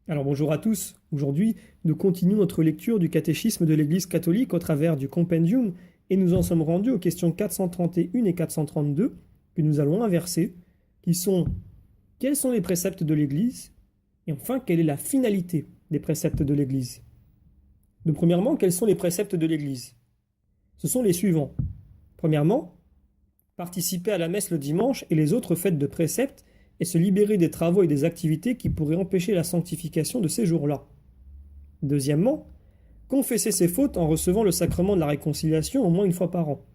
Alors bonjour à tous. Aujourd'hui, nous continuons notre lecture du catéchisme de l'Église catholique au travers du compendium et nous en sommes rendus aux questions 431 et 432 que nous allons inverser, qui sont: quels sont les préceptes de l'Église? Et enfin, quelle est la finalité des préceptes de l'Église? Donc premièrement, quels sont les préceptes de l'Église? Ce sont les suivants. Premièrement, participer à la messe le dimanche et les autres fêtes de préceptes et se libérer des travaux et des activités qui pourraient empêcher la sanctification de ces jours-là. Deuxièmement, confesser ses fautes en recevant le sacrement de la réconciliation au moins une fois par an.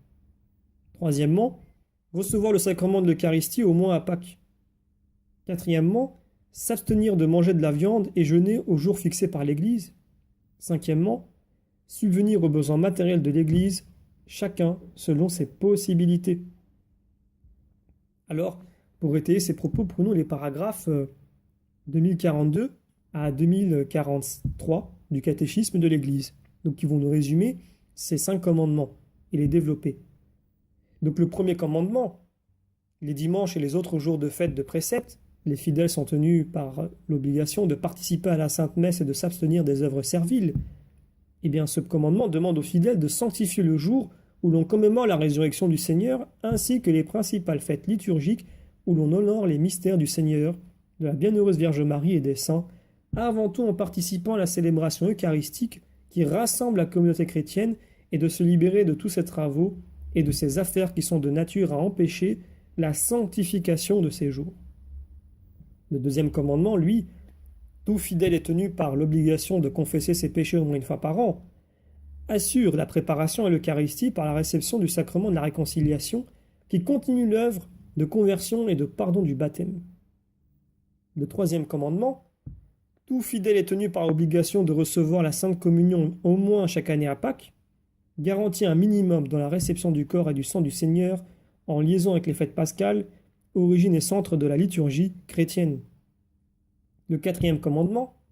Troisièmement, recevoir le sacrement de l'Eucharistie au moins à Pâques. Quatrièmement, s'abstenir de manger de la viande et jeûner aux jours fixés par l'Église. Cinquièmement, subvenir aux besoins matériels de l'Église, chacun selon ses possibilités. Alors, pour étayer ces propos, prenons les paragraphes 2042 à 2043 du catéchisme de l'Église, donc qui vont nous résumer ces 5 commandements et les développer. Donc le premier commandement, les dimanches et les autres jours de fête de préceptes, les fidèles sont tenus par l'obligation de participer à la Sainte Messe et de s'abstenir des œuvres serviles. Eh bien, ce commandement demande aux fidèles de sanctifier le jour où l'on commémore la résurrection du Seigneur, ainsi que les principales fêtes liturgiques où l'on honore les mystères du Seigneur, de la bienheureuse Vierge Marie et des saints, avant tout en participant à la célébration eucharistique qui rassemble la communauté chrétienne, et de se libérer de tous ces travaux et de ces affaires qui sont de nature à empêcher la sanctification de ces jours. Le deuxième commandement, lui, tout fidèle est tenu par l'obligation de confesser ses péchés au moins une fois par an, assure la préparation à l'Eucharistie par la réception du sacrement de la réconciliation qui continue l'œuvre de conversion et de pardon du baptême. Le troisième commandement, tout fidèle est tenu par obligation de recevoir la Sainte Communion au moins chaque année à Pâques, garantit un minimum dans la réception du corps et du sang du Seigneur en liaison avec les fêtes pascales, origine et centre de la liturgie chrétienne. Le quatrième commandement,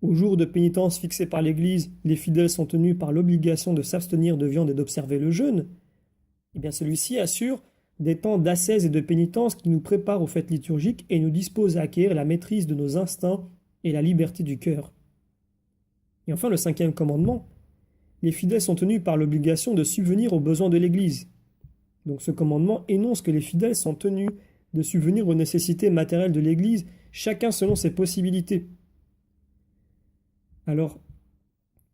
au jour de pénitence fixé par l'Église, les fidèles sont tenus par l'obligation de s'abstenir de viande et d'observer le jeûne. Eh bien, celui-ci assure des temps d'ascèse et de pénitence qui nous préparent aux fêtes liturgiques et nous disposent à acquérir la maîtrise de nos instincts et la liberté du cœur. Et enfin, le cinquième commandement, les fidèles sont tenus par l'obligation de subvenir aux besoins de l'Église. Donc ce commandement énonce que les fidèles sont tenus de subvenir aux nécessités matérielles de l'Église, chacun selon ses possibilités. Alors,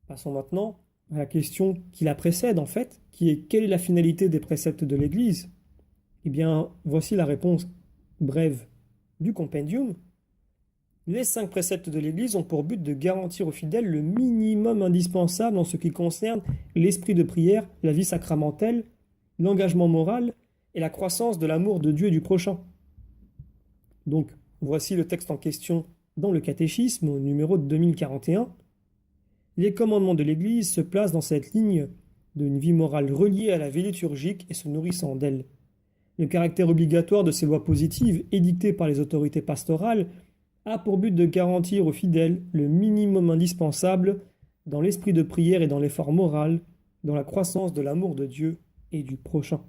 passons maintenant à la question qui la précède en fait, qui est: quelle est la finalité des préceptes de l'Église? Eh bien, voici la réponse brève du compendium. Les 5 préceptes de l'Église ont pour but de garantir aux fidèles le minimum indispensable en ce qui concerne l'esprit de prière, la vie sacramentelle, l'engagement moral et la croissance de l'amour de Dieu et du prochain. Donc, voici le texte en question dans le catéchisme, au numéro 2041. Les commandements de l'Église se placent dans cette ligne d'une vie morale reliée à la vie liturgique et se nourrissant d'elle. Le caractère obligatoire de ces lois positives, édictées par les autorités pastorales, a pour but de garantir aux fidèles le minimum indispensable dans l'esprit de prière et dans l'effort moral, dans la croissance de l'amour de Dieu et du prochain.